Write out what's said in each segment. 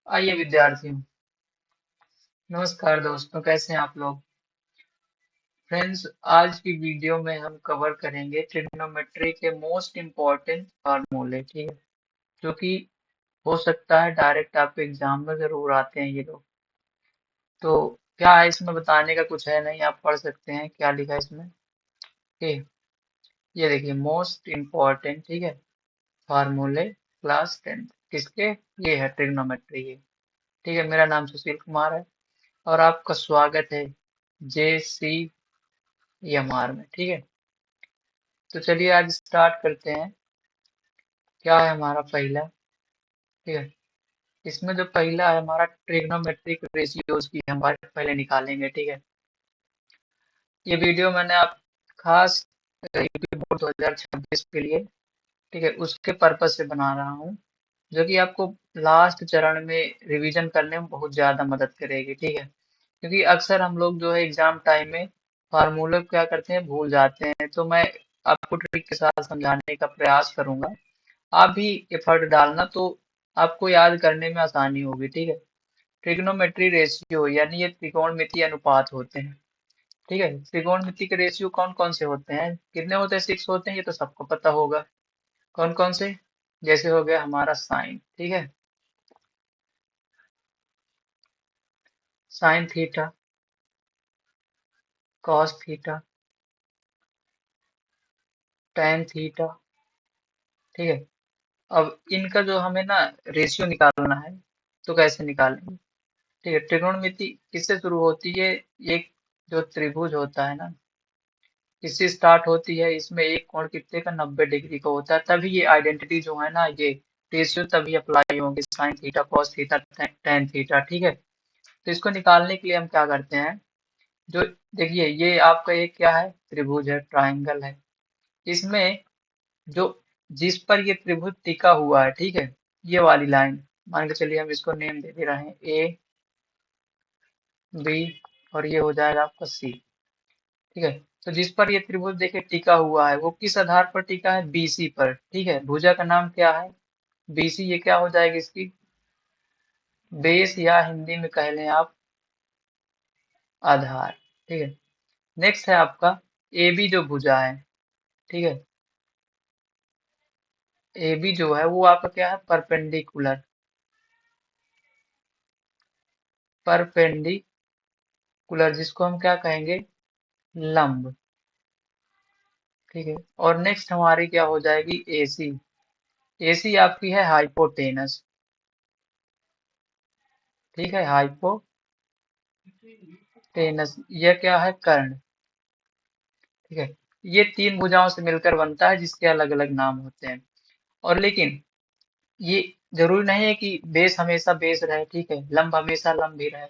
आइए विद्यार्थियों। नमस्कार दोस्तों, कैसे हैं आप लोग। फ्रेंड्स, आज की वीडियो में हम कवर करेंगे ट्रिग्नोमेट्री के मोस्ट इम्पॉर्टेंट फार्मूले, ठीक है, जो कि हो सकता है डायरेक्ट आपके एग्जाम में जरूर आते हैं ये लोग। तो क्या है, इसमें बताने का कुछ है नहीं, आप पढ़ सकते हैं क्या लिखा है इसमें। ठीक, ये देखिए मोस्ट इम्पॉर्टेंट, ठीक है, फार्मूले क्लास 10 किसके, ये है ट्रिग्नोमेट्री के। ठीक है, मेरा नाम सुशील कुमार है और आपका स्वागत है JCMR में। ठीक है, तो चलिए आज स्टार्ट करते हैं। क्या है हमारा पहला, ठीक है, इसमें जो पहला है हमारा ट्रिग्नोमेट्रिक रेशियोज की हम पहले निकालेंगे। ठीक है, ये वीडियो मैंने आप खास यूपी बोर्ड 2026 के लिए, ठीक है, उसके पर्पज से बना रहा हूँ, जो कि आपको लास्ट चरण में रिवीजन करने में बहुत ज्यादा मदद करेगी। ठीक है, क्योंकि अक्सर हम लोग जो है एग्जाम टाइम में फार्मूले क्या करते हैं, भूल जाते हैं। तो मैं आपको ट्रिक के साथ समझाने का प्रयास करूंगा, आप भी एफर्ट डालना तो आपको याद करने में आसानी होगी। ठीक है, ट्रिग्नोमेट्री रेशियो यानी ये त्रिकोणमितीय अनुपात होते हैं। ठीक है, त्रिकोणमिति के रेशियो कौन कौन से होते हैं, कितने होते हैं, 6 होते हैं, ये तो सबको पता होगा। कौन कौन से, जैसे हो गया हमारा साइन, ठीक है, sine theta, cos theta, tan theta. ठीक है, अब इनका जो हमें ना रेशियो निकालना है, तो कैसे निकालेंगे। ठीक है, त्रिकोणमिति किससे शुरू होती है, एक जो त्रिभुज होता है ना, इससे स्टार्ट होती है। इसमें एक कोण कितने का, 90 डिग्री का होता है। तभी ये आइडेंटिटी जो है ना, ये रेशियो तभी अप्लाई होंगे, sine theta cos theta tan theta. ठीक है, तो इसको निकालने के लिए हम क्या करते हैं, जो देखिए ये आपका एक क्या है, त्रिभुज है, ट्राइंगल है। इसमें जो जिस पर ये त्रिभुज टिका हुआ है, ठीक है, ये वाली लाइन, मान के चलिए हम इसको नेम दे दे रहे हैं A B, और ये हो जाएगा आपका C। ठीक है, तो जिस पर ये त्रिभुज देखे टिका हुआ है, वो किस आधार पर टिका है, BC पर। ठीक है, भुजा का नाम क्या है, BC। ये क्या हो जाएगी इसकी बेस, या हिंदी में कह लें आप आधार। ठीक है, नेक्स्ट है आपका AB जो भुजा है। ठीक है, AB जो है वो आपका क्या है, परपेंडिकुलर, परपेंडिकुलर जिसको हम क्या कहेंगे, लंब। ठीक है, और नेक्स्ट हमारी क्या हो जाएगी, AC। AC आपकी है हाइपोटेनस। ठीक है, हाइपोटेनस, यह क्या है, कर्ण। ठीक है, ये तीन भुजाओं से मिलकर बनता है, जिसके अलग अलग नाम होते हैं। और लेकिन ये जरूरी नहीं है कि बेस हमेशा बेस रहे, ठीक है, लंब हमेशा लंब ही रहे।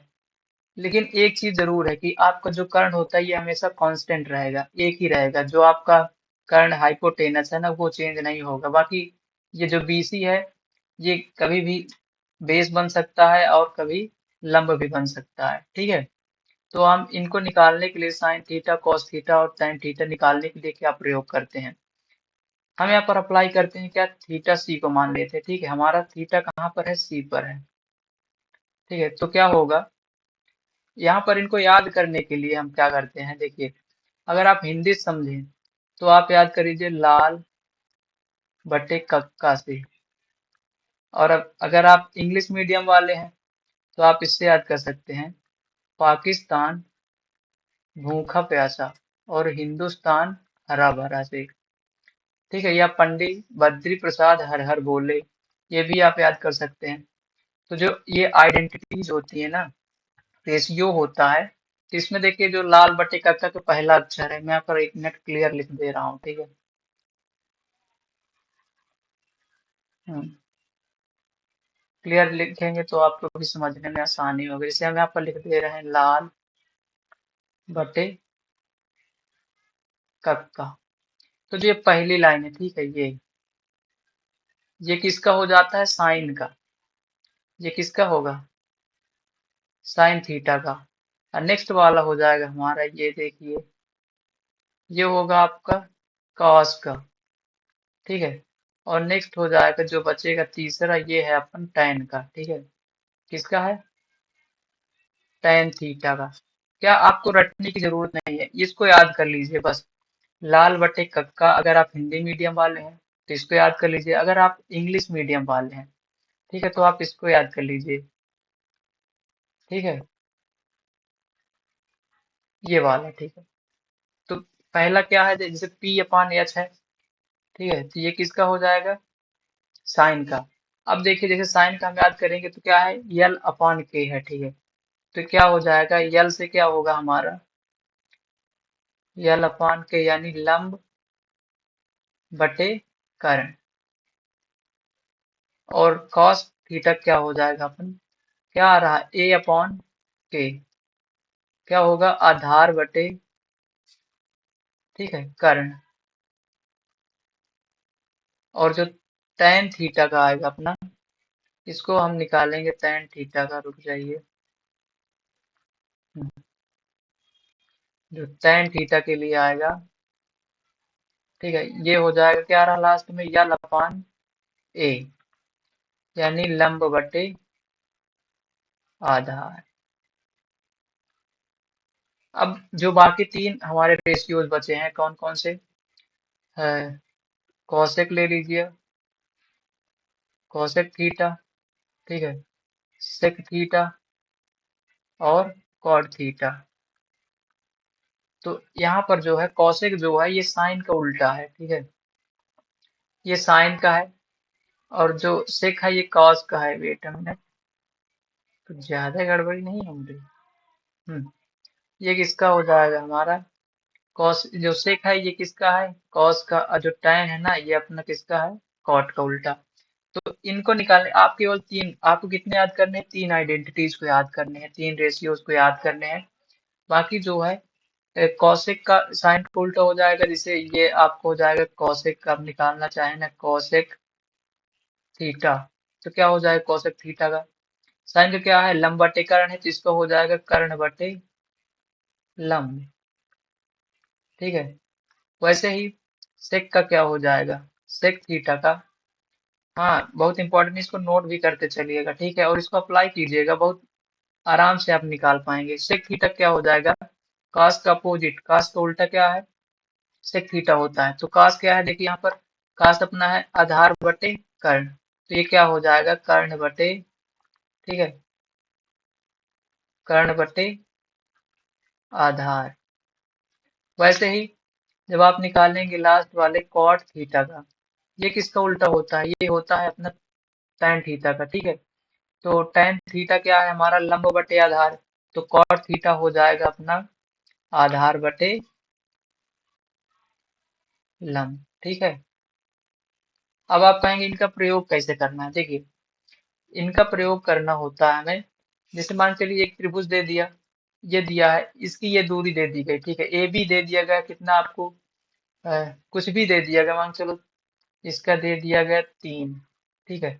लेकिन एक चीज जरूर है कि आपका जो कर्ण होता है ये हमेशा कांस्टेंट रहेगा, एक ही रहेगा। जो आपका कर्ण हाइपोटेनस है ना, वो चेंज नहीं होगा। बाकी ये जो BC है, ये कभी भी बेस बन सकता है और कभी लंब भी बन सकता है। ठीक है, तो हम इनको निकालने के लिए साइन थीटा कॉस थीटा और tan थीटा निकालने के लिए क्या प्रयोग करते हैं, हम यहाँ पर अप्लाई करते हैं क्या, थीटा C को मान लेते हैं। ठीक है, हमारा थीटा कहाँ पर है, C पर है। ठीक है, तो क्या होगा, यहाँ पर इनको याद करने के लिए हम क्या करते हैं, देखिए, अगर आप हिंदी समझें तो आप याद करीजिए लाल बटे कक्का से। और अब अगर आप इंग्लिश मीडियम वाले हैं तो आप इससे याद कर सकते हैं, पाकिस्तान भूखा प्यासा और हिंदुस्तान हरा भरा से। ठीक है, या पंडित बद्री प्रसाद हर हर बोले, ये भी आप याद कर सकते हैं। तो जो ये आइडेंटिटीज होती है ना, रेशियो होता है, तो इसमें देखिए जो लाल बटे कक्का का पहला अक्षर है, मैं यहाँ पर एक मिनट क्लियर लिख दे रहा हूँ। ठीक है, क्लियर लिखेंगे तो आपको भी समझने में आसानी होगी। जैसे हम यहाँ पर लिख दे रहे हैं लाल बटे कक्का, तो जो ये पहली लाइन है, ठीक है, ये किसका हो जाता है, साइन का। ये किसका होगा, साइन थीटा का। और नेक्स्ट वाला हो जाएगा हमारा, ये देखिए, ये होगा आपका कॉस का। ठीक है, और नेक्स्ट हो जाएगा जो बचेगा तीसरा, ये है अपन टैन का। ठीक है, किसका है? tan थीटा का। क्या आपको रटने की जरूरत नहीं है, इसको याद कर लीजिए बस। लाल बटे कक्का, अगर आप हिंदी मीडियम वाले हैं तो इसको याद कर लीजिए, अगर आप इंग्लिश मीडियम वाले हैं, ठीक है, तो आप इसको याद कर लीजिए। ठीक है, ये वाला, ठीक है। तो पहला क्या है, जैसे P अपान एच है, ठीक है, तो ये किसका हो जाएगा? साइन का। अब देखिए, जैसे साइन का हम याद करेंगे तो क्या है, यल अपान के है, ठीक है। तो क्या हो जाएगा, यल से क्या होगा हमारा, यल अपान के यानी लंब बटे कर्ण। और कॉस थीटा क्या हो जाएगा अपन, क्या आ रहा है, ए अपॉन के, क्या होगा, आधार बटे, ठीक है, कर्ण। और जो tan थीटा का आएगा अपना, इसको हम निकालेंगे tan थीटा का, रुक जाइए। जो tan थीटा के लिए आएगा, ठीक है, ये हो जाएगा, क्या रहा लास्ट में, यल अपान ए, यानी लंब बटे आधार। अब जो बाकी तीन हमारे रेशियोज बचे हैं, कौन कौन से है, कॉसेक ले लीजिए, कॉसेक थीटा, ठीक है, सेक थीटा और कॉट थीटा। तो यहाँ पर जो है कॉसेक जो है ये साइन का उल्टा है, ठीक है, ये साइन का है। और जो सेक है ये कॉस का है, वेट अ मिनट, तो ज्यादा गड़बड़ी नहीं है मुझे। ये किसका हो जाएगा हमारा, कॉस, जो सेक है ये किसका है, कॉस का, और जो टैन है ना ये अपना किसका है, कॉट का उल्टा। तो इनको निकालने आप केवल तीन, आपको कितने याद करने हैं, तीन आइडेंटिटीज को याद करने हैं, तीन रेशियोज को याद करने हैं। बाकी जो है कौशिक का साइन उल्टा हो जाएगा, जिसे ये आपको हो जाएगा कौशिक का, आप निकालना चाहे ना कौशिक थीटा, तो क्या हो जाएगा कौशिक थीटा का। साइन का क्या है, लंब बटे कर्ण है, तो इसका हो जाएगा कर्ण बटे लंब, ठीक है। वैसे ही सेक का क्या हो जाएगा, सेक थीटा का। हाँ, बहुत इंपॉर्टेंट, इसको नोट भी करते चलिएगा, ठीक है, और इसको अप्लाई कीजिएगा, बहुत आराम से आप निकाल पाएंगे। सेक थीटा क्या हो जाएगा, कास का अपोजिट, कास का उल्टा क्या है, सेक थीटा होता है। तो कास क्या है, देखिए यहाँ पर कास अपना है आधार बटे कर्ण, तो ये क्या हो जाएगा, कर्ण बटे, ठीक है, कर्ण बटे आधार। वैसे ही जब आप निकालेंगे लास्ट वाले कॉट थीटा का, ये किसका उल्टा होता है, ये होता है अपना tan थीटा का, ठीक है। तो tan थीटा क्या है हमारा, लंब बटे आधार, तो कॉट थीटा हो जाएगा अपना आधार बटे लंब, ठीक है। अब आप कहेंगे इनका प्रयोग कैसे करना है, देखिए, इनका प्रयोग करना होता है हमें, जैसे मान चलिए एक त्रिभुज दे दिया, ये दिया है, इसकी ये दूरी दे दी गई, ठीक है, ए बी दे दिया गया, कितना आपको, कुछ भी दे दिया गया, मान चलो इसका दे दिया गया 3, ठीक है।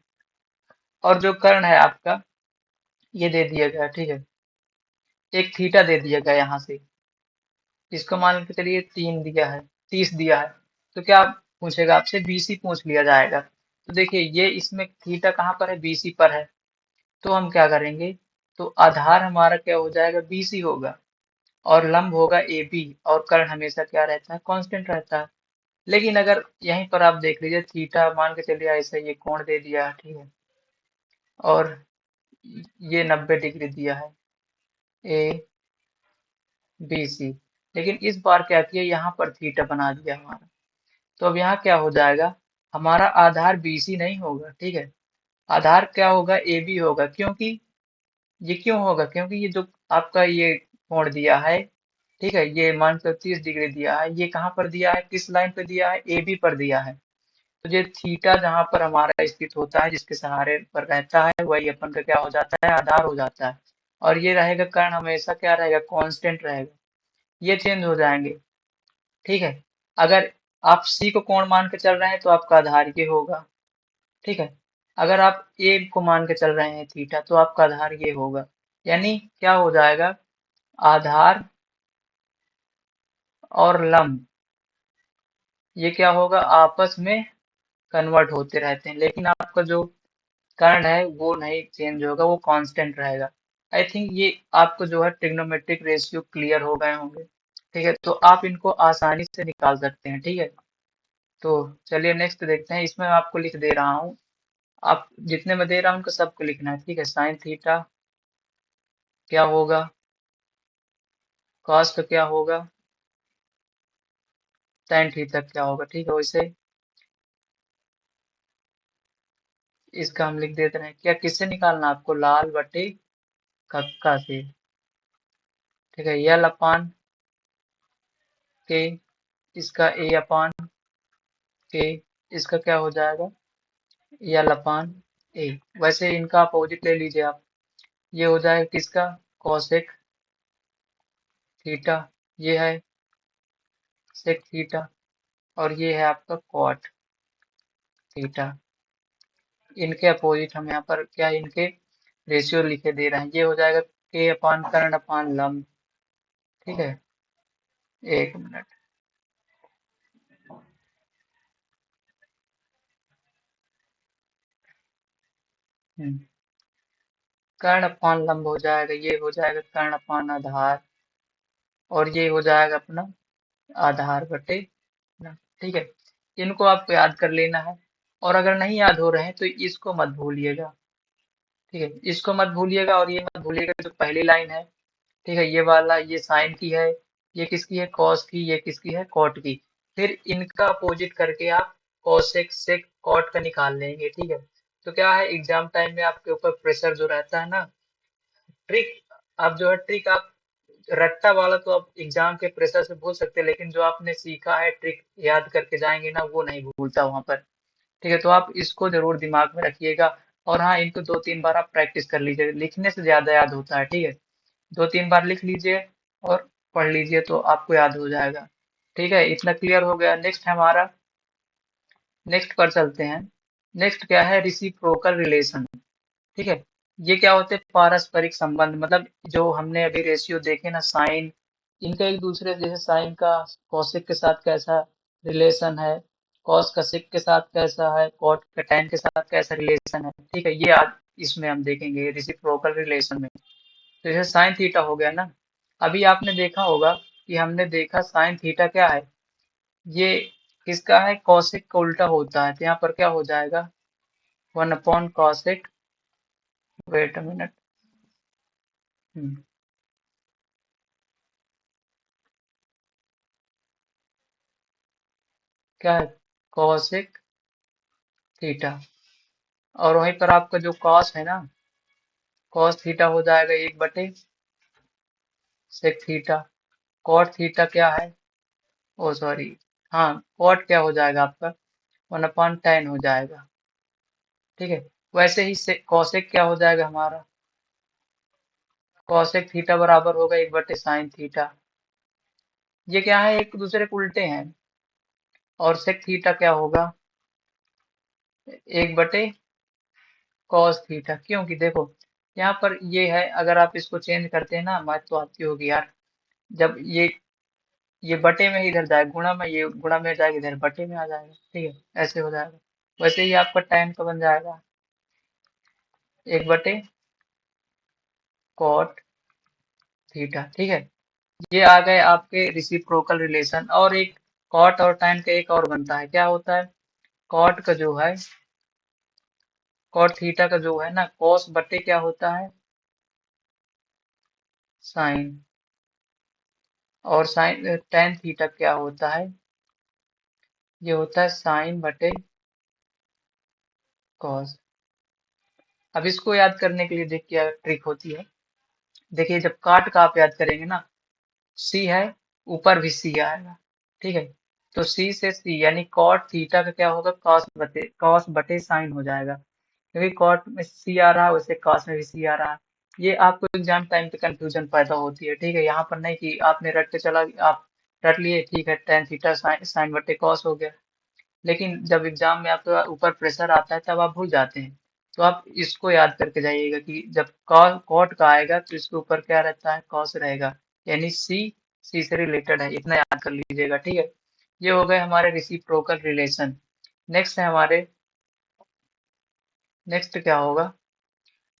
और जो कर्ण है आपका, ये दे दिया गया, ठीक है, एक थीटा दे दिया गया यहाँ से, इसको मान के चलिए 3 दिया है, 30 दिया है। तो क्या पूछेगा आपसे, बीसी पूछ लिया जाएगा। तो देखिए ये इसमें थीटा कहाँ पर है, बीसी पर है, तो हम क्या करेंगे, तो आधार हमारा क्या हो जाएगा, बीसी होगा, और लंब होगा ए बी, और कर्ण हमेशा क्या रहता है, कांस्टेंट रहता है। लेकिन अगर यहीं पर आप देख लीजिए, थीटा मान के चलिए ऐसा ये कोण दे दिया है, ठीक है, और ये 90 डिग्री दिया है, ए बी सी। लेकिन इस बार क्या किया, यहाँ पर थीटा बना दिया हमारा, तो अब यहाँ क्या हो जाएगा, हमारा आधार बीसी नहीं होगा, ठीक है, आधार क्या होगा, ए बी होगा। क्योंकि ये क्यों होगा, क्योंकि ये जो आपका ये कोण दिया है, ठीक है, ये मान लो 30 डिग्री दिया है, ये कहाँ पर दिया है, किस लाइन पे दिया है, ए बी पर दिया है। तो ये थीटा जहाँ पर हमारा स्थित होता है, जिसके सहारे पर रहता है, वही अपन का क्या हो जाता है, आधार हो जाता है। और ये रहेगा कर्ण, हमेशा क्या रहेगा, कांस्टेंट रहेगा, ये चेंज हो जाएंगे, ठीक है। अगर आप सी को कोण मान के चल रहे हैं तो आपका आधार ये होगा, ठीक है। अगर आप ए को मान के चल रहे हैं थीटा, तो आपका आधार ये होगा। यानी क्या हो जाएगा, आधार और लंब, ये क्या होगा, आपस में कन्वर्ट होते रहते हैं। लेकिन आपका जो कर्ण है वो नहीं चेंज होगा, वो कांस्टेंट रहेगा। आई थिंक ये आपको जो है ट्रिग्नोमेट्रिक रेशियो क्लियर हो गए होंगे। ठीक है, तो आप इनको आसानी से निकाल सकते हैं। ठीक है, तो चलिए नेक्स्ट देखते हैं। इसमें मैं आपको लिख दे रहा हूँ, आप जितने में दे रहा हूँ उनको सबको लिखना है। ठीक है, साइन थीटा क्या होगा, कॉस का क्या होगा, tan थीटा क्या होगा। ठीक है, वैसे इसका हम लिख देते हैं। क्या किससे निकालना है आपको, लाल बटे कक्का से। ठीक है, यल अपान के, इसका ए अपान के, इसका क्या हो जाएगा, यल अपान ए। वैसे इनका अपोजिट ले लीजिए आप, ये हो जाएगा किसका, कॉसेक थीटा, ये है सेक थीटा, और ये है आपका कॉट थीटा। इनके अपोजिट हम यहाँ पर क्या इनके रेशियो लिखे दे रहे हैं। ये हो जाएगा के अपान कर्ण अपान लंब। ठीक है, एक मिनट। हम्म, कर्ण अपान लंब हो जाएगा, ये हो जाएगा कर्ण अपान आधार, और ये हो जाएगा अपना आधार बटे लंब। ठीक है, इनको आपको याद कर लेना है, और अगर नहीं याद हो रहे हैं तो इसको मत भूलिएगा। ठीक है, इसको मत भूलिएगा, और ये मत भूलिएगा जो पहली लाइन है। ठीक है, ये वाला ये साइन की है, ये किसकी है, कॉस की, ये किसकी है, कॉट की। फिर इनका अपोजिट करके आप कॉसेक सेक कॉट का निकाल लेंगे। ठीक है, तो क्या है एग्जाम टाइम में आपके ऊपर प्रेशर जो रहता है ना, ट्रिक, आप जो है ट्रिक आप रट्टा वाला तो आप एग्जाम के प्रेशर से भूल सकते हैं, लेकिन जो आपने सीखा है ट्रिक याद करके जाएंगे ना, वो नहीं भूलता वहां पर। ठीक है, तो आप इसको जरूर दिमाग में रखिएगा, और हाँ इनको 2-3 बार आप प्रैक्टिस कर लीजिए, लिखने से ज्यादा याद होता है। ठीक है, 2-3 बार लिख लीजिए और पढ़ लीजिए तो आपको याद हो जाएगा। ठीक है, इतना क्लियर हो गया। नेक्स्ट है हमारा, नेक्स्ट पर चलते हैं। नेक्स्ट क्या है, रिसिप्रोकल रिलेशन। ठीक है, ये क्या होते हैं, पारस्परिक संबंध। मतलब जो हमने अभी रेशियो देखे ना, साइन, इनका एक दूसरे जैसे साइन का कॉसेक के साथ कैसा रिलेशन है, कॉस का सेक के साथ कैसा है, कॉट का टैन के साथ कैसा रिलेशन है। ठीक है, ये आज इसमें हम देखेंगे रिसिप्रोकल रिलेशन में। तो जैसे साइन थीटा हो गया ना, अभी आपने देखा होगा कि हमने देखा साइन थीटा क्या है, ये किसका है, कॉसेक का उल्टा होता है। तो यहाँ पर क्या हो जाएगा, 1/cosec, वेट अ मिनट, क्या है, कॉसेक थीटा, और वहीं पर आपका जो कॉस है ना, कॉस थीटा हो जाएगा 1/सेक थीटा। कॉट थीटा क्या है, ओ सॉरी, हाँ कॉट क्या हो जाएगा आपका, 1/tan हो जाएगा। ठीक है, वैसे ही से कॉसेक क्या हो जाएगा हमारा, कॉसेक थीटा बराबर होगा 1/साइन थीटा। ये क्या है, एक दूसरे के उल्टे हैं। और सेक थीटा क्या होगा, 1/cos थीटा। क्योंकि देखो यहाँ पर ये है, अगर आप इसको चेंज करते हैं ना, बात तो आती होगी यार, जब ये बटे में ही इधर जाए गुणा में, ये गुणा में जाएगा इधर बटे में आ जाएगा। ठीक है, ऐसे हो जाएगा। वैसे ही आपका tan का बन जाएगा 1/cot थीटा। ठीक है, ये आ गए आपके रिसिप्रोकल रिलेशन। और एक कॉट और tan का एक और बनता है, क्या होता है, कॉट का जो है, कॉट थीटा का जो है ना, कॉस बटे क्या होता है, साइन। और साइन tan थीटा क्या होता है, ये होता है साइन बटे कॉस। अब इसको याद करने के लिए देख क्या ट्रिक होती है। देखिए जब काट का आप याद करेंगे ना, सी है, ऊपर भी सी आएगा। ठीक है, तो सी से सी यानी कॉट थीटा का क्या होगा, कॉस बटे साइन हो जाएगा। क्योंकि कॉट में सी आ रहा है, वैसे कॉस में भी सी आ रहा है। ये आपको एग्जाम टाइम पे कंफ्यूजन पैदा होती है। ठीक है, यहाँ पर नहीं कि आपने रट के चला, आप रट लिए, ठीक है tan थीटा साइन बटे कॉस हो गया, लेकिन जब एग्जाम में आपके ऊपर प्रेशर आता है तब आप भूल जाते हैं। तो आप इसको याद करके जाइएगा कि जब कॉट का आएगा तो इसके ऊपर क्या रहता है, कॉस रहेगा, यानी सी से रिलेटेड है, इतना याद कर लीजिएगा। ठीक है, ये हो गए हमारे रिसिप्रोकल रिलेशन। नेक्स्ट है हमारे नेक्स्ट क्या होगा,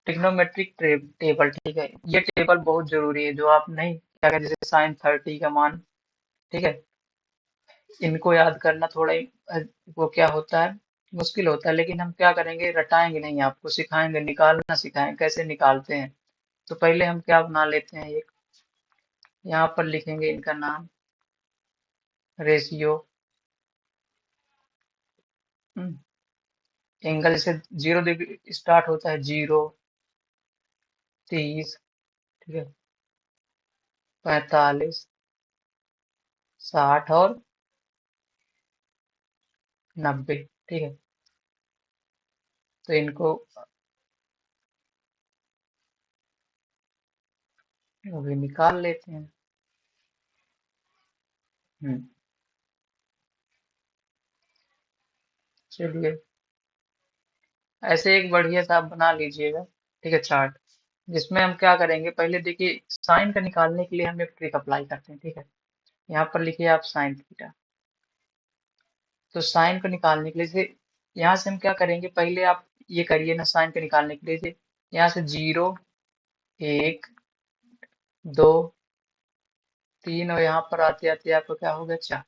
ट्रिग्नोमेट्रिक टेबल, ठीक है। ये टेबल बहुत जरूरी है, जो आप नहीं क्या कहते, जैसे साइन 30 का मान, ठीक है। इनको याद करना थोड़ा वो क्या होता है, मुश्किल होता है, लेकिन हम क्या करेंगे, रटाएंगे नहीं, आपको सिखाएंगे, निकालना सिखाएंगे कैसे निकालते हैं। तो पहले हम क्या बना लेते हैं, एक यहाँ पर लिखेंगे इनका नाम, रेशियो, एंगल जैसे 0 डिग्री स्टार्ट होता है, 0, 30, ठीक है, 45, 60 और 90, ठीक है। तो इनको अभी निकाल लेते हैं। हम्म चलिए, ऐसे एक बढ़िया सा आप बना लीजिएगा, ठीक है, चार्ट, जिसमें हम क्या करेंगे, पहले देखिए साइन का निकालने के लिए हम एक ट्रिक अप्लाई करते हैं, ठीक है। यहाँ पर लिखिए आप साइन थीटा। तो साइन को निकालने के लिए यहाँ से हम क्या करेंगे, पहले आप ये करिए ना, साइन को निकालने के लिए यहाँ से 0, 1, 2, 3, और यहाँ पर आते आते आपको क्या हो गया, 4।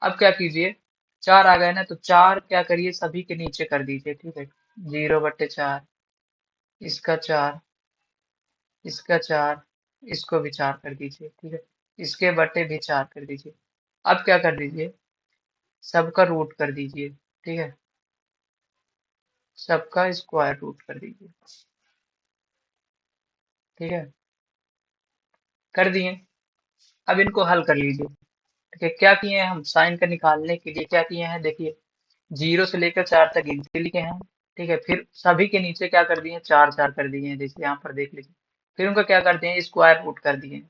अब क्या कीजिए, 4 आ गए ना, तो 4 क्या करिए, सभी के नीचे कर दीजिए, ठीक है। 0/4, इसका 4, इसका 4, इसको भी 4 कर दीजिए, ठीक है। इसके बट्टे भी 4 कर दीजिए। अब क्या कर दीजिए, सबका रूट कर दीजिए, ठीक है। सबका स्क्वायर रूट कर दीजिए, ठीक है, कर दिए। अब इनको हल कर लीजिए, ठीक है। क्या किए हैं हम, साइन का निकालने के लिए क्या किए हैं, देखिए 0 से लेकर 4 तक गिनती लिखे हैं, ठीक है। फिर सभी के नीचे क्या कर दिए हैं, 4 4 कर दिए हैं, जैसे यहाँ पर देख लीजिए। फिर उनका क्या करते हैं, स्क्वायर रूट कर दिए हैं,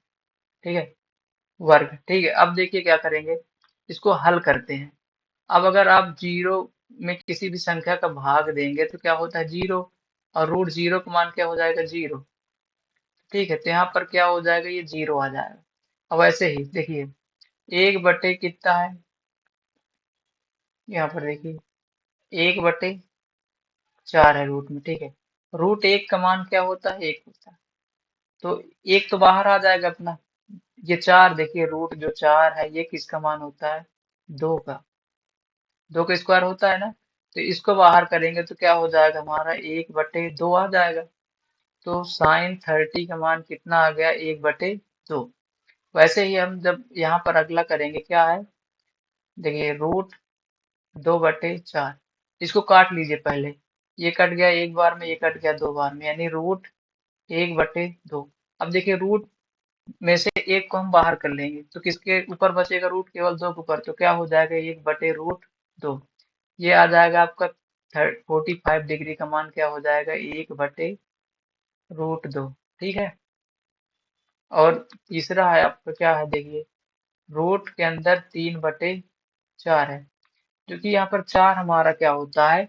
ठीक है, वर्ग, ठीक है। अब देखिए क्या करेंगे, इसको हल करते हैं। अब अगर आप 0 में किसी भी संख्या का भाग देंगे तो क्या होता है, 0, और रूट 0 का मान क्या हो जाएगा, 0, ठीक है। तो यहाँ पर क्या हो जाएगा, ये 0 आ जाएगा। अब ऐसे ही देखिए, 1/, कितना है, यहाँ पर देखिए 1/4 है रूट में, ठीक है। रूट 1 का मान क्या होता है, 1 होता है। तो 1 तो बाहर आ जाएगा अपना। ये 4 देखिए, रूट जो 4 है ये किसका मान होता है, 2 का, 2 का स्क्वायर होता है ना। तो इसको बाहर करेंगे तो क्या हो जाएगा, हमारा 1/2 आ जाएगा। तो साइन 30 का मान कितना आ गया, 1/2। वैसे ही हम जब यहाँ पर अगला करेंगे, क्या है, देखिए रूट 2/4, इसको काट लीजिए पहले। ये कट गया एक बार में, ये कट गया 2 बार में, यानी रूट 1/2। अब देखिए रूट में से एक को हम बाहर कर लेंगे तो किसके ऊपर बचेगा, रूट केवल 2 के ऊपर, तो क्या हो जाएगा, 1/√2। ये आ जाएगा आपका 45 डिग्री का मान क्या हो जाएगा, 1/√2, ठीक है। और तीसरा है आपका, क्या है देखिए, रूट के अंदर 3/4 है, क्योंकि यहाँ पर 4 हमारा क्या होता है,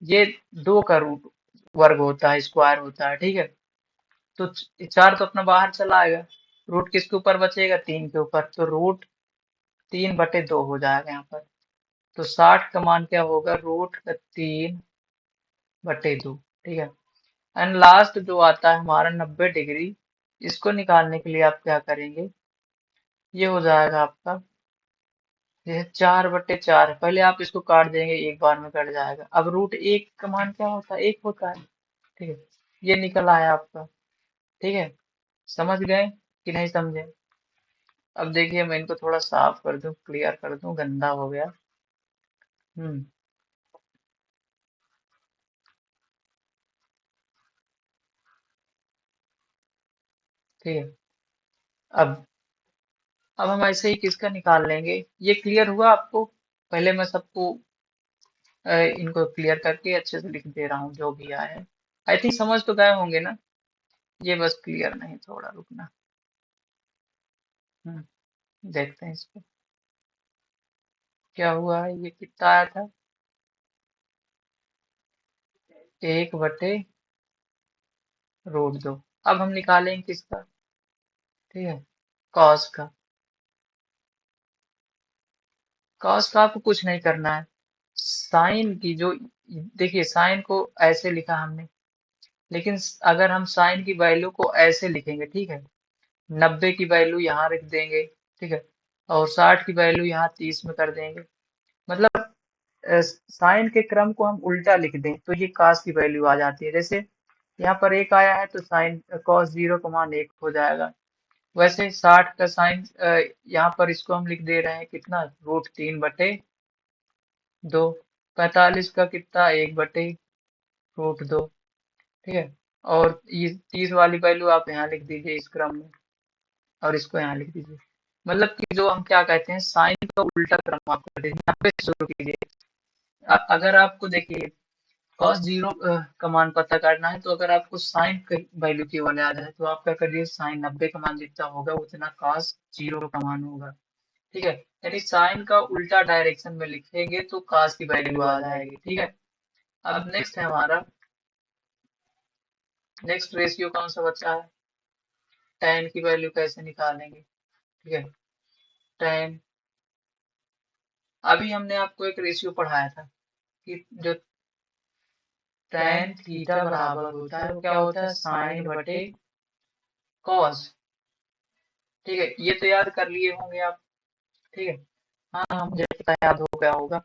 ये 2 का रूट वर्ग होता है, स्क्वायर होता है, ठीक है। तो 4 तो अपना बाहर चला आएगा, रूट किसके ऊपर बचेगा, 3 के ऊपर, तो रूट 3/2 हो जाएगा यहाँ पर। तो 60 का मान क्या होगा, √3/2, ठीक है। एंड लास्ट जो आता है हमारा 90 डिग्री, इसको निकालने के लिए आप क्या करेंगे, ये हो जाएगा आपका, जैसे 4/4 है, पहले आप इसको काट देंगे, एक बार में कट जाएगा। अब √1 का मान क्या होता है, 1 होता है, ठीक है। ये निकल आया आपका, ठीक है। समझ गए कि नहीं समझे। अब देखिए मैं इनको थोड़ा साफ कर दूं, क्लियर कर दूं, गंदा हो गया। हम्म ठीक है। अब अब हम ऐसे ही किसका निकाल लेंगे, ये क्लियर हुआ आपको। पहले मैं सबको इनको क्लियर करके अच्छे से लिख दे रहा हूँ, जो भी आया है। आई थिंक समझ तो गए होंगे ना, ये बस क्लियर नहीं, थोड़ा रुकना। देखते हैं इसको क्या हुआ है, ये कितना आया था, 1/√2। अब हम निकालेंगे किसका, ठीक है, कॉस का। कॉस का आपको कुछ नहीं करना है, साइन की जो देखिए साइन को ऐसे लिखा हमने, लेकिन अगर हम साइन की वैल्यू को ऐसे लिखेंगे, ठीक है, 90 की वैल्यू यहाँ रख देंगे, ठीक है, और 60 की वैल्यू यहाँ 30 में कर देंगे, मतलब साइन के क्रम को हम उल्टा लिख दें तो ये कास की वैल्यू आ जाती है। जैसे यहाँ पर एक आया है तो साइन कॉस 0 1 हो जाएगा। वैसे 60 का साइन यहाँ पर इसको हम लिख दे रहे हैं कितना, √3/2। 45 का कितना, 1/√2। ठीक है, और ये 30 वाली वैल्यू आप यहाँ लिख दीजिए इस क्रम में, और इसको यहाँ लिख दीजिए। मतलब कि जो हम क्या कहते हैं, साइन का उल्टा क्रम आप कर दीजिए, यहाँ पे शुरू कीजिए। अगर आपको देखिए कॉस 0 का मान पता करना है, तो अगर आपको साइन वैल्यू केवल याद है तो आप क्या करिए, साइन 90 का मान जितना होगा उतना कॉस 0 का मान होगा। ठीक है, यानी साइन का उल्टा डायरेक्शन में लिखेंगे तो कॉस की वैल्यू आ जाएगी। ठीक है, अब नेक्स्ट है हमारा, नेक्स्ट रेशियो कौन सा बचा है, tan की वैल्यू कैसे निकालेंगे। ठीक है, tan, अभी हमने आपको एक रेशियो पढ़ाया था कि जो tan थीटा बराबर होता है वो क्या होता है, sin/cos। ठीक है, ये तो याद कर लिए होंगे आप। ठीक है, हाँ हाँ, मुझे पता याद हो गया होगा।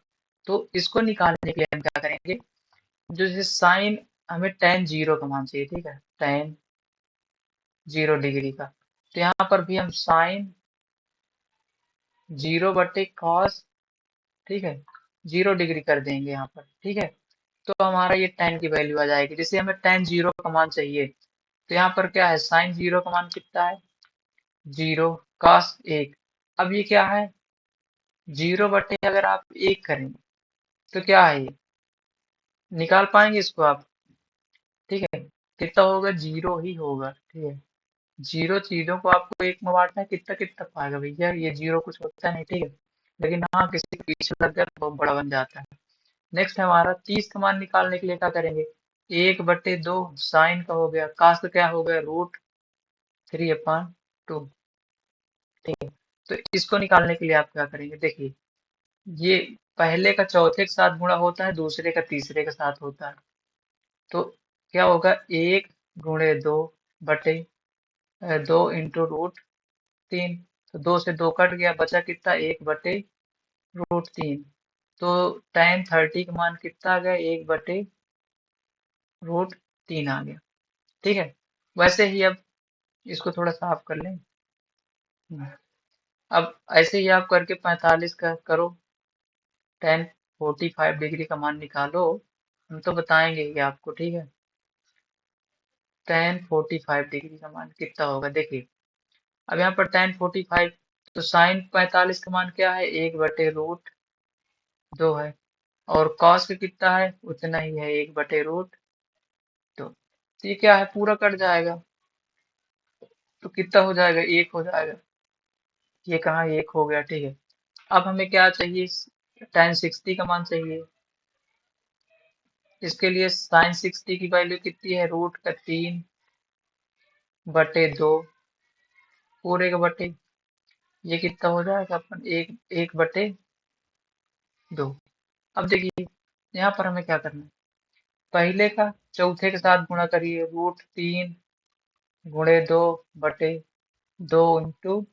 तो इसको निकालने के लिए हम क्या करेंगे, जो जैसे साइन, हमें tan 0 का मान चाहिए, ठीक है, tan 0 डिग्री का, तो यहाँ पर भी हम साइन 0/cos, ठीक है, 0 डिग्री कर देंगे यहाँ पर। ठीक है, तो हमारा ये tan की वैल्यू आ जाएगी। जैसे हमें tan 0 का मान चाहिए, तो यहाँ पर क्या है, साइन 0 का मान कितना है, 0 cos 1। अब ये क्या है, 0 बटे अगर आप 1 करेंगे तो क्या है ये, निकाल पाएंगे इसको आप। ठीक है, कितना होगा, 0 ही होगा। ठीक है, 0 चीजों को आपको एक में बांटना है, कितना कितना पाएगा भैया, ये 0 कुछ होता नहीं। ठीक है, लेकिन हाँ किसी के पीछे लग गया तो बहुत बड़ा बन जाता है। नेक्स्ट है हमारा 30 का मान निकालने के लिए क्या करेंगे, 1/2 साइन का हो गया, कास का क्या हो गया, √3/2। ठीक है, तो इसको निकालने के लिए आप क्या करेंगे, देखिए ये पहले का चौथे के साथ गुणा होता है, दूसरे का तीसरे के साथ होता है, तो क्या होगा, 1/2 √2 तो 2 से 2 कट गया, बचा कितना, 1/√3। तो tan 30 का मान कितना आ गया, 1/√3 आ गया। ठीक है, वैसे ही अब इसको थोड़ा साफ कर लें। अब ऐसे ही आप करके 45 का करो, tan 45 डिग्री का मान निकालो, हम तो बताएंगे ही आपको। ठीक है, tan 45 डिग्री का मान कितना होगा, देखिए अब यहाँ पर tan 45, तो साइन 45 का मान क्या है, 1/√2 है, और कॉस का कितना है, उतना ही है, 1/√2। तो ये क्या है, पूरा कट जाएगा, तो कितना हो जाएगा, 1 हो जाएगा। ये कहाँ 1 हो गया। ठीक है, अब हमें क्या चाहिए, tan 60 का मान चाहिए। इसके लिए sin 60 की वैल्यू कितनी है, √3/2 पूरे का बटे, ये कितना हो जाएगा अपन, 1/2। अब देखिए यहाँ पर हमें क्या करना है, पहले का चौथे के साथ गुणा करिए, √3 × 2 × 2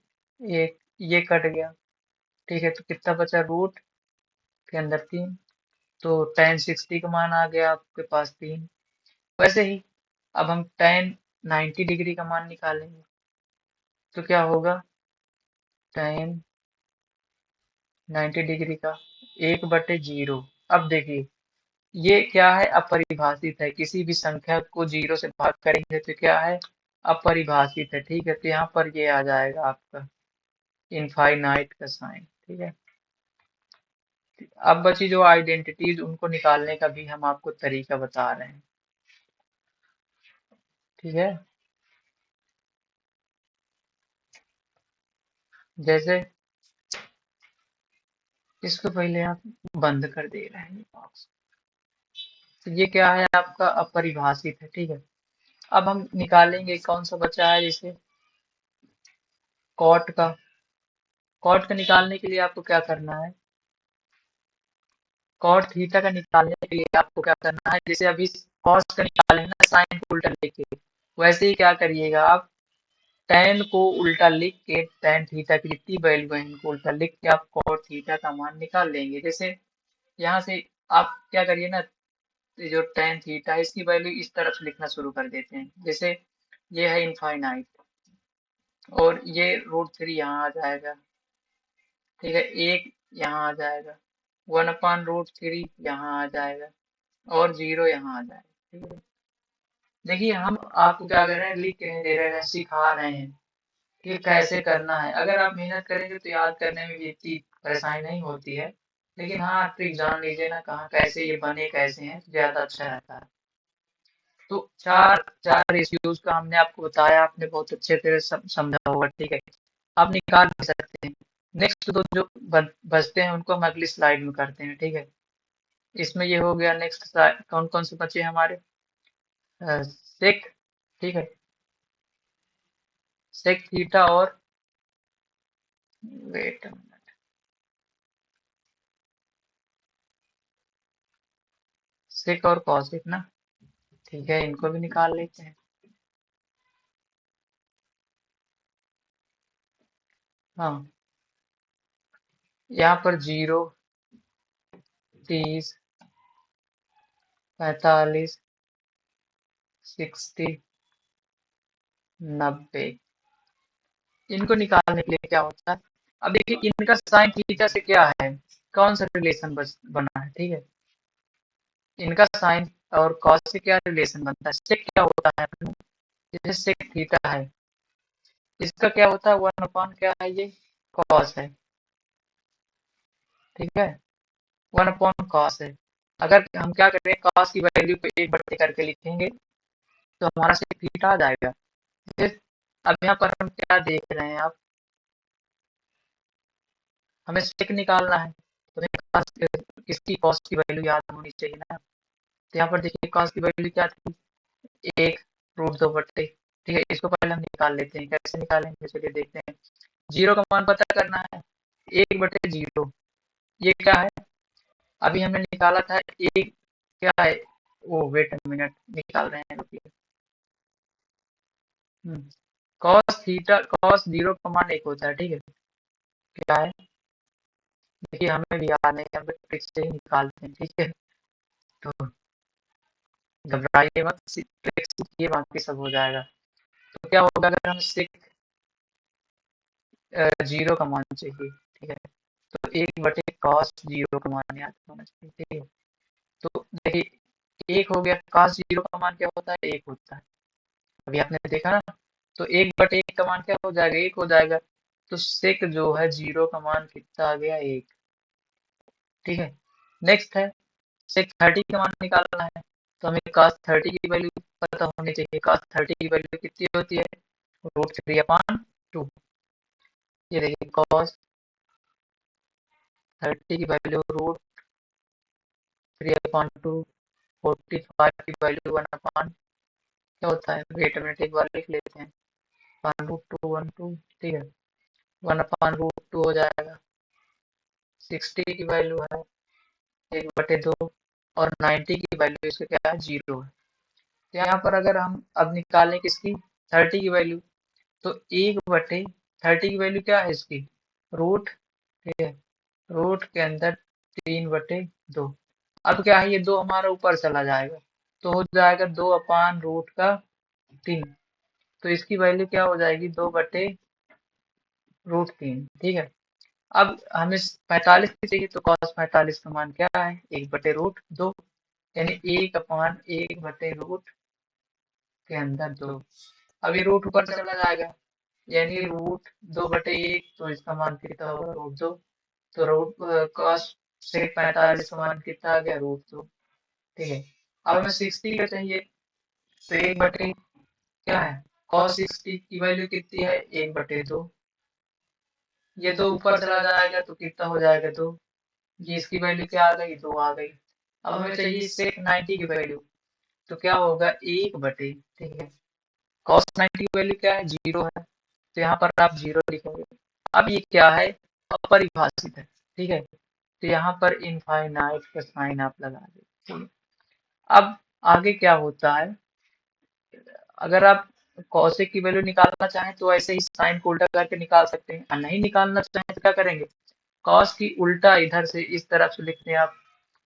ये कट गया। ठीक है, तो कितना बचा, रूट के अंदर 3, तो tan 60 का मान आ गया आपके पास 3। वैसे ही अब हम tan 90 डिग्री का मान निकालेंगे, तो क्या होगा, tan 90 डिग्री का 1/0। अब देखिए ये क्या है, अपरिभाषित है, किसी भी संख्या को 0 से भाग करेंगे तो क्या है, अपरिभाषित है। ठीक है, तो यहाँ पर ये आ जाएगा आपका इनफाइनाइट का साइन। ठीक है, अब बची जो आइडेंटिटीज उनको निकालने का भी हम आपको तरीका बता रहे हैं। ठीक है, जैसे इसको पहले आप बंद कर दे रहे हैं बॉक्स, तो ये क्या है आपका अपरिभाषित है। ठीक है, अब हम निकालेंगे कौन सा बचा है, जैसे कॉट का। कॉट का निकालने के लिए आपको क्या करना है, कॉट थीटा का निकालने के लिए आपको क्या करना है, जैसे अभी कॉस का निकाले ना साइन को उल्टा लेके, वैसे ही क्या करिएगा आप, tan को उल्टा लिख के, tan थीटा की जितनी वैल्यू है इनको उल्टा लिख के आप कॉट थीटा का मान निकाल लेंगे। जैसे यहाँ से आप क्या करिए ना, ये जो tan थीटा है इसकी वैल्यू इस तरफ से लिखना शुरू कर देते हैं। जैसे ये है इनफाइनाइट, और ये √3 यहाँ आ जाएगा, ठीक है, एक यहाँ आ जाएगा, 1/√3 यहाँ आ जाएगा, और 0 यहाँ आ जाएगा। ठीक है, देखिए हम आपको क्या कर रहे हैं, लिख के नहीं दे रहे हैं, सिखा रहे हैं कि कैसे करना है। अगर आप मेहनत करेंगे तो याद करने में भी इतनी परेशानी नहीं होती है, लेकिन हाँ ट्रिक जान लीजिए ना, कहाँ कैसे ये बने कैसे हैं, तो ज्यादा अच्छा रहता है। तो चार चार रेशियोज का हमने आपको बताया, आपने बहुत अच्छे से समझा होगा। ठीक है, आप निकाल भी सकते हैं। नेक्स्ट तो जो बचते हैं उनको हम अगली स्लाइड में करते हैं। ठीक है, इसमें ये हो गया। नेक्स्ट कौन कौन से बचे हमारे, सेक, ठीक है, सेक थीटा और, वेट, सेक और कॉसेक ना, ठीक है, इनको भी निकाल लेते हैं। हाँ, यहाँ पर 0, 30, 45, 60, 90, इनको निकालने के लिए क्या होता है, अब देखिए इनका साइन थीटा से क्या है, कौन सा रिलेशन बना है। ठीक है, इनका साइन और कॉस से क्या रिलेशन बनता है, सेक क्या होता है, जैसे सेक थीटा है, इसका क्या होता है, 1 क्या है, ये कॉस है। ठीक है, 1/cos है। अगर हम क्या करें, कॉस की वैल्यू को 1/, करके लिखेंगे तो हमारा सेक थीटा आ जाएगा। फिर अब यहाँ पर हम क्या देख रहे हैं आप, हमें सेक निकालना है तो हमें किसकी कॉस की वैल्यू याद होनी चाहिए ना। तो यहाँ पर देखिए कॉस की वैल्यू क्या थी, 1√2। ठीक है, इसको पहले हम निकाल लेते हैं, कैसे निकालेंगे चलिए देखते हैं। 0 का मान पता करना है, 1/0, ये क्या है, अभी हमने निकाला था एक, क्या है, ओ वेट मिनट, निकाल रहे हैं रुकिए। कॉस थीटा, कॉस 0 का मान 1 होता है। ठीक है, क्या है, देखिए हमें भी याद नहीं, हम ट्रिक से ही निकालते हैं। ठीक है, तो घबराइए मत, ट्रिक सीखिए, बाकी सब हो जाएगा। तो क्या होगा, अगर हम सेक 0 का मान चाहिए, ठीक है, तो 1/cos 0 का मान याद होना चाहिए। ठीक है, तो देखिए 1 हो गया, cos 0 का मान क्या होता है, 1 होता है, अभी आपने देखा ना। तो 1/1 का मान क्या हो जाएगा, 1 हो जाएगा। तो सेक जो है 0 का मान कितना आ गया, 1। ठीक है, नेक्स्ट है सेक 30 का मान निकालना है, तो हमें cos 30 की वैल्यू पता होनी चाहिए। cos 30 की वैल्यू कितनी होती है, √3/2। ये देखिए cos 30 की वैल्यू √3/2, 45 की वैल्यू 1/, क्या होता है, वेट मिनट एक बार लिख लेते हैं, 1√212, ठीक है, 1/√2 हो जाएगा। 60 की वैल्यू है 1/2, और 90 की वैल्यू इसका क्या है, 0 है। तो यहाँ पर अगर हम अब निकालें किसकी, 30 की वैल्यू, तो 1/30 की वैल्यू क्या है इसकी, रूट, ठीक है, रूट के अंदर 3/2। अब क्या है, ये 2 हमारा ऊपर चला जाएगा, तो हो जाएगा 2/√3। तो इसकी वैल्यू क्या हो जाएगी, 2/√3। ठीक है, अब हमें 45 की चाहिए, तो cos 45 का मान क्या है, 1/√2, यानी 1/1/√, के अंदर 2। अब ये रूट ऊपर चला जाएगा, यानी √2/1, तो इसका मान कितना होगा, √2। तो रूट cos से 45 का मान कितना आ गया, √2। ठीक है, अब हमें 60 का चाहिए, तो 1/, क्या है, cos 60 की वैल्यू कितनी है, 1/2। ये 2 ऊपर चला जाएगा तो कितना हो जाएगा, 2। ये इसकी वैल्यू क्या आ गई, 2 आ गई। अब हमें चाहिए sec 90 की वैल्यू, तो क्या होगा, 1/, ठीक है, cos 90 की वैल्यू क्या है, 0 है, तो यहाँ पर आप 0 लिखोगे। अब ये क्या है, अपरिभाषित है। ठीक है, तो यहाँ पर इनफाइनाइट का साइन आप लगा देते, ठीक है। अब आगे क्या होता है, अगर आप कौशिक की वैल्यू निकालना चाहें तो ऐसे ही साइन को उल्टा करके निकाल सकते हैं, और नहीं निकालना चाहें तो क्या करेंगे, कॉस की उल्टा इधर से इस तरफ से लिखते हैं आप।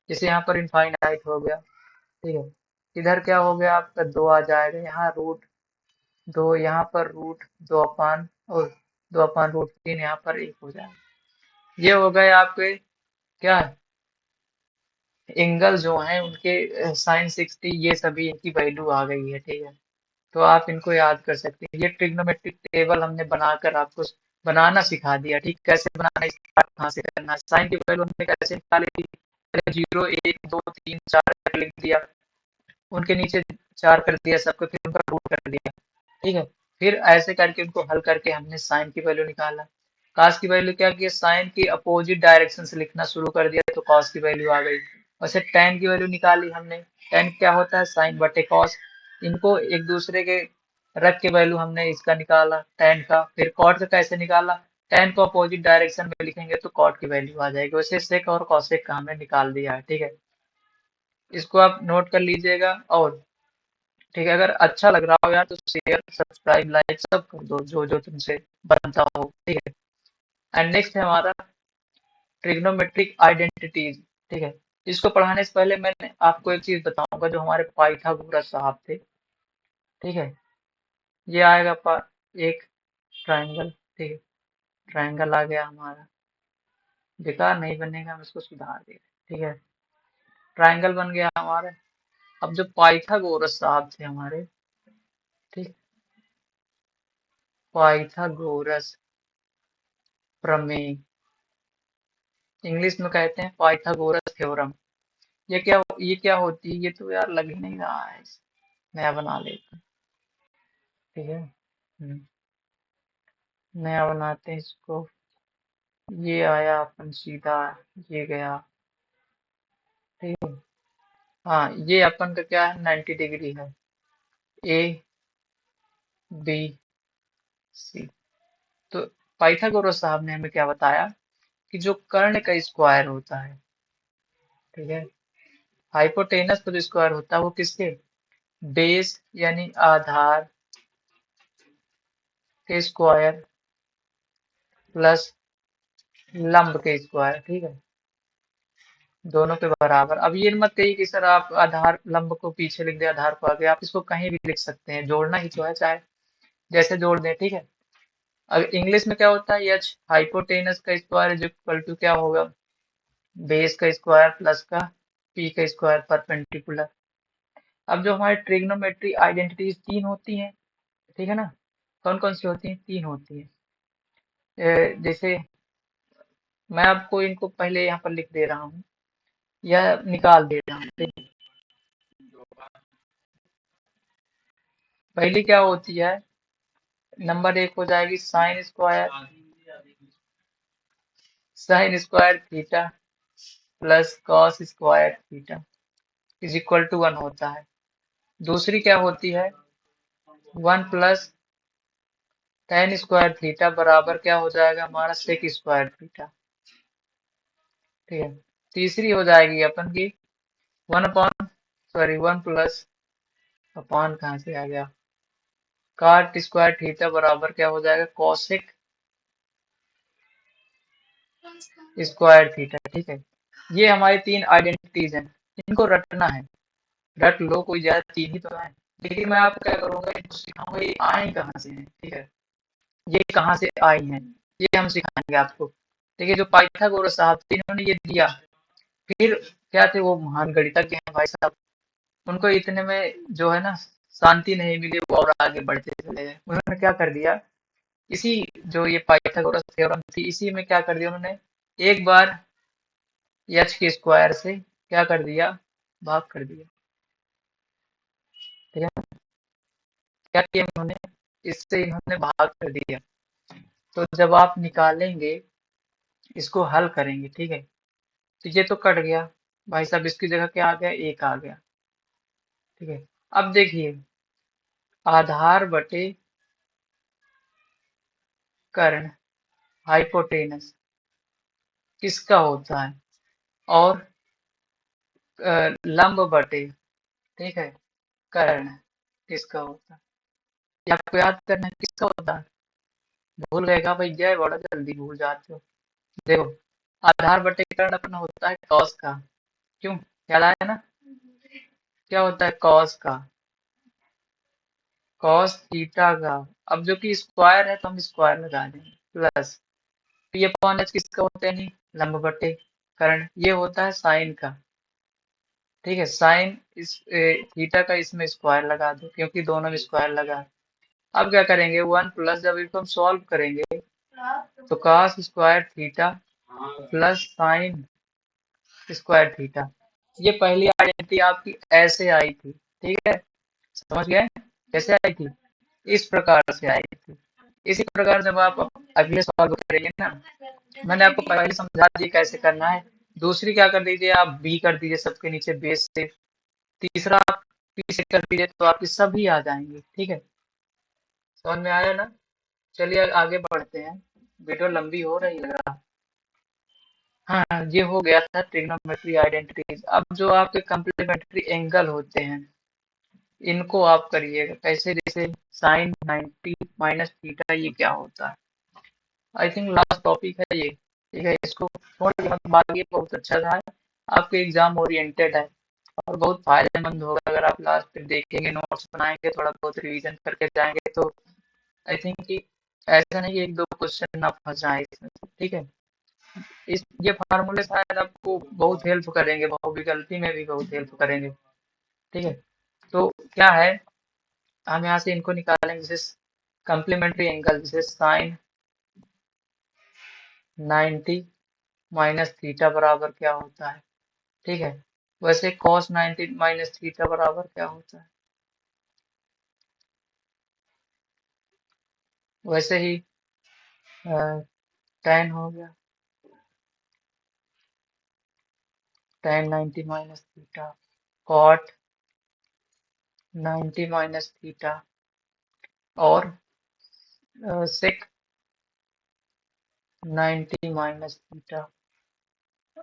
जैसे यहाँ पर इनफाइनाइट हो गया, ठीक है। इधर क्या हो गया आपका, 2 आ जाएगा, यहाँ रूट 2, यहाँ पर रूट 2 अपान, और 2 अपान रूट 3, यहाँ पर 1 हो जाएगा। ये हो गए आपके क्या, एंगल जो हैं उनके साइन 60, ये सभी इनकी वैल्यू आ गई है, ठीक है। तो आप इनको याद कर सकते हैं। ये ट्रिग्नोमेट्रिक टेबल हमने बनाकर आपको बनाना सिखा दिया, ठीक, कैसे बनाना है, स्टार्ट कहाँ से करना है, साइन की वैल्यू हमने कैसे निकाली थी, पहले 0 1 2 3 4 लिख दिया, उनके नीचे 4 कर दिया सबको, फिर उनका रूट कर दिया, ठीक है। फिर ऐसे करके उनको हल करके हमने साइन की वैल्यू निकाला। कॉस की वैल्यू क्या किया, साइन की अपोजिट डायरेक्शन से लिखना शुरू कर दिया, तो कॉस की वैल्यू आ गई। वैसे टेन की वैल्यू निकाली हमने, टेन क्या होता है, साइन बटे कॉस। इनको एक दूसरे के रख के वैल्यू हमने इसका निकाला टेन का। फिर कॉट का कैसे निकाला, टेन को अपोजिट डायरेक्शन में लिखेंगे तो कॉट की वैल्यू आ जाएगी। वैसे सेक और कॉसेक का हमने निकाल दिया है, ठीक है। इसको आप नोट कर लीजिएगा। और ठीक है, अगर अच्छा लग रहा हो यार तो शेयर सब्सक्राइब लाइक सब कर दो, जो जो तुमसे बनता हो, ठीक है। एंड नेक्स्ट है हमारा ट्रिग्नोमेट्रिक आइडेंटिटीज, ठीक है। इसको पढ़ाने से पहले मैंने आपको एक चीज बताऊंगा, जो हमारे पाइथागोरस साहब थे, ठीक है। ये आएगा एक ट्रायंगल, ठीक है। ट्रायंगल आ गया हमारा, बेकार नहीं बनेगा, हम इसको सुधार देंगे, ठीक है। ट्रायंगल बन गया हमारा। अब जो पाइथागोरस साहब थे हमारे, ठीक, पाइथागोरस प्रमेय, इंग्लिश में कहते हैं पाइथागोरस थ्योरम। ये क्या होती है, ये तो यार लग ही नहीं रहा है, नया बना लेते हैं, ठीक है। नया बनाते हैं इसको। ये आया अपन सीधा, ये गया, ठीक है। हाँ, ये अपन का क्या है, 90 डिग्री है, ए बी सी। तो पाइथागोरस साहब ने हमें क्या बताया, कि जो कर्ण का स्क्वायर होता है, ठीक है, हाइपोटेनस का जो स्क्वायर होता है वो किसके, बेस यानी आधार के स्क्वायर प्लस लंब के स्क्वायर, ठीक है, दोनों के बराबर। अब ये मत कहिए कि सर आप आधार लंब को पीछे लिख दे, आधार को आगे, आप इसको कहीं भी लिख सकते हैं, जोड़ना ही तो है, चाहे जैसे जोड़ दें, ठीक है। अब इंग्लिश में क्या होता है, एच हाइपोटेनस का स्क्वायर इज इक्वल टू क्या होगा, बेस का स्क्वायर प्लस का पी का स्क्वायर परपेंडिकुलर। अब जो हमारी ट्रिग्नोमेट्री आइडेंटिटीज तीन होती हैं, ठीक है ना, कौन कौन सी होती हैं, तीन होती हैं। जैसे मैं आपको इनको पहले यहाँ पर लिख दे रहा हूँ, या निकाल दे रहा हूँ, ठीक है? पहली क्या होती है, नंबर एक हो जाएगी sine square theta plus cos square theta is equal to 1 होता है। दूसरी क्या होती है, 1 प्लस टेन स्क्वायर थीटा बराबर क्या हो जाएगा हमारा सेक स्क्वायर थीटा, ठीक है। तीसरी हो जाएगी अपन की 1 प्लस, अपान कहाँ से आ गया, काट स्क्वायर थीटा बराबर क्या हो जाएगा, कॉसेक स्क्वायर थीटा, ठीक है। ये हमारी तीन आइडेंटिटीज हैं, इनको रटना है, रट लो, कोई ज्यादा तीन ही तो है। लेकिन मैं आपको क्या करूंगा, इनको सिखाऊंगा ये आई कहाँ से है, ठीक है, ये कहाँ से आई हैं, ये हम सिखाएंगे आपको। देखिए जो पाइथागोरस साहब थे इन्होंने ये दिया, फिर क्या थे, वो महान गणितज्ञ हैं भाई साहब, उनको इतने में जो है ना शांति नहीं मिली, वो और आगे बढ़ते चले गए। उन्होंने क्या कर दिया, इसी जो ये पाइथागोरस थ्योरम थी, इसी में क्या कर दिया उन्होंने, एक बार एच के स्क्वायर से क्या कर दिया, भाग कर दिया, ठीक है। क्या किया इन्होंने, इससे इन्होंने भाग कर दिया। तो जब आप निकालेंगे, इसको हल करेंगे, ठीक है, तो ये तो कट गया भाई साहब, इसकी जगह क्या आ गया, एक आ गया, ठीक है। अब देखिए, आधार बटे कर्ण हाइपोटेनस किसका होता है, और लंब बटे, ठीक है, कर्ण किसका होता है? ये आपको याद करना है किसका होता है। भूल गए क्या भैया, बड़ा जल्दी भूल जाते हो। देखो, आधार बटे कर्ण अपना होता है कॉस का। क्यों, याद आया ना? क्या होता है कॉस का, कॉस थीटा का। अब जो कि स्क्वायर है तो हम स्क्वायर लगा देंगे, प्लस पी अपॉन एच किसका होता है, नहीं, लंब बटे कर्ण। ये होता है साइन का, ठीक है, साइन इस थीटा का इसमें स्क्वायर लगा दो क्योंकि दोनों में स्क्वायर लगा है। अब क्या करेंगे, वन प्लस, जब इसको हम सॉल्व करेंगे तो cos square theta plus sign square theta. ये पहली आइडेंटिटी आपकी ऐसे आई थी, ठीक है, समझ गए कैसे आई थी, इस प्रकार से आई थी। इसी प्रकार जब आप अगले सॉल्व करेंगे ना, मैंने आपको पहले समझा दिया कैसे करना है। दूसरी क्या कर दीजिए, आप बी कर दीजिए सबके नीचे बेस से। तीसरा आप पी से कर दीजिए तो आपकी सभी आ जाएंगे, ठीक है, समझ में आया ना? चलिए आगे बढ़ते हैं, वीडियो लंबी हो रही लग रहा। हाँ, ये हो गया था ट्रिग्नोमेट्री आइडेंटिटीज। अब जो आपके कम्प्लीमेंट्री एंगल होते हैं इनको आप करिएगा कैसे, जैसे साइन 90 माइनस थीटा, ये क्या होता है? आई थिंक लास्ट टॉपिक है ये, ठीक है, इसको छोड़ के मतलब बाकी बहुत अच्छा रहा है, आपके एग्जाम ओरिएंटेड है और बहुत फायदेमंद होगा अगर आप लास्ट में देखेंगे, नोट्स बनाएंगे, थोड़ा बहुत रिवीजन करके जाएंगे तो आई थिंक कि ऐसा नहीं कि एक दो क्वेश्चन आप फंस जाए इसमें, ठीक है। इस ये फार्मूले शायद आपको बहुत हेल्प करेंगे, बहुविकल्पी में भी बहुत हेल्प करेंगे, ठीक है। तो क्या है, हम यहाँ से इनको निकालेंगे, जैसे कम्प्लीमेंट्री एंगल जैसे साइन 90 माइनस थीटा बराबर क्या होता है, ठीक है। वैसे cos 90 माइनस थीटा बराबर क्या होता है, वैसे ही tan हो गया, tan 90 minus theta, cot 90 minus theta, और sec 90 माइनस थीटा,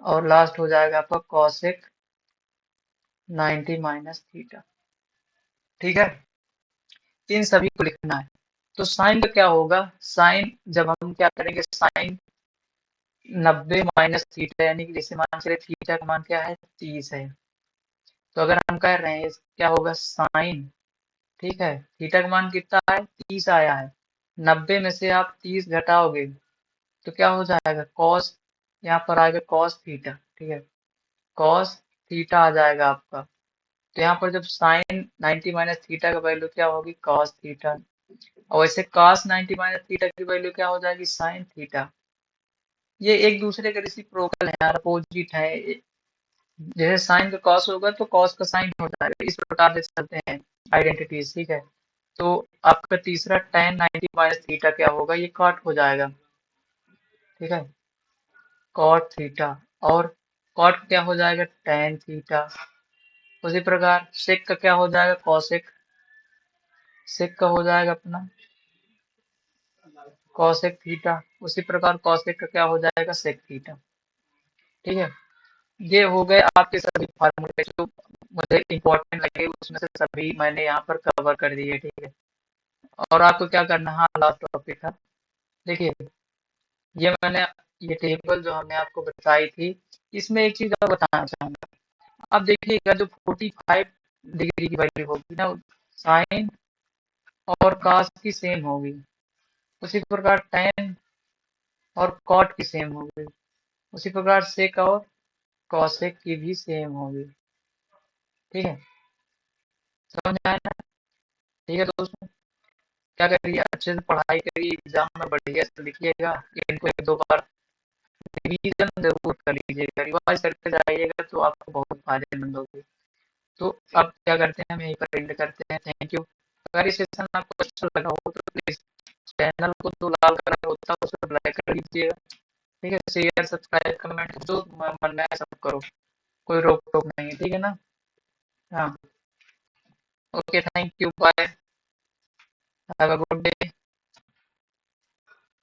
और लास्ट हो जाएगा आपका cosec 90 माइनस थीटा, ठीक है। इन सभी को लिखना है। तो साइन का क्या होगा, साइन जब हम क्या करेंगे, साइन 90 माइनस थीटा, यानी कि जैसे मान चले थीटा का मान क्या है, 30 है, तो अगर हम कह रहे हैं क्या होगा साइन, ठीक है, थीटा का मान कितना है, 30 आया है, 90 में से आप 30 घटाओगे तो क्या हो जाएगा, कॉस, यहाँ पर आएगा कॉस थीटा, ठीक है, कॉस थीटा आ जाएगा आपका। तो यहाँ पर जब साइन 90 माइनस थीटा का वैल्यू क्या होगी, कॉस थीटा, और वैसे कॉस 90 माइनस थीटा की वैल्यू क्या हो जाएगी, साइन थीटा। ये एक दूसरे के रेसिप्रोकल है यार, अपोजिट है। जैसे साइन का कॉस होगा तो कॉस का साइन हो जाएगा, इस प्रकार से चलते हैं आइडेंटिटीज, ठीक है। तो आपका तीसरा tan 90 माइनस थीटा क्या होगा, ये कॉट हो जाएगा, ठीक है, कॉट थीटा, और कॉट क्या हो जाएगा, tan थीटा। उसी प्रकार सेक का क्या हो जाएगा, कॉसेक, सेक का हो जाएगा अपना कॉसेक थीटा। उसी प्रकार कॉसेक का क्या हो जाएगा, सेक थीटा, ठीक है। ये हो गए आपके सभी फार्मूले जो मुझे इम्पोर्टेंट लगे, उसमें से सभी मैंने यहाँ पर कवर कर दिए, ठीक है। और आपको क्या करना है, हाँ लास्ट टॉपिक था, देखिए, ये मैंने, ये टेबल जो हमने आपको बताई थी, इसमें एक चीज और बताना चाहूंगा। अब देखिएगा जो 45 डिग्री की वैल्यू होगी ना, साइन और कास की सेम होगी, उसी प्रकार tan और कॉट की सेम होगी, उसी प्रकार सेक और कॉसेक की भी सेम होगी, ठीक है, समझ में आया ना? ठीक है दोस्तों, क्या करिए, अच्छे से पढ़ाई करिए, एग्जाम में बढ़िया से लिखिएगा, इनको एक दो बार रिवीजन जरूर कर लीजिएगा, रिवाइज करके जाइएगा तो आपको बहुत फायदेमंद होगी। तो अब क्या करते हैं, हम यहीं पर एंड करते हैं, थैंक यू। अगर ये सेशन आपको अच्छा लगा हो तो प्लीज चैनल को जो लाल कलर होता है उसको लाइक कर लीजिएगा, ठीक है, शेयर सब्सक्राइब कमेंट जो मन में है सब करो, कोई रोक टोक नहीं है, ठीक है ना? हाँ, okay, thank you, bye, have a good day.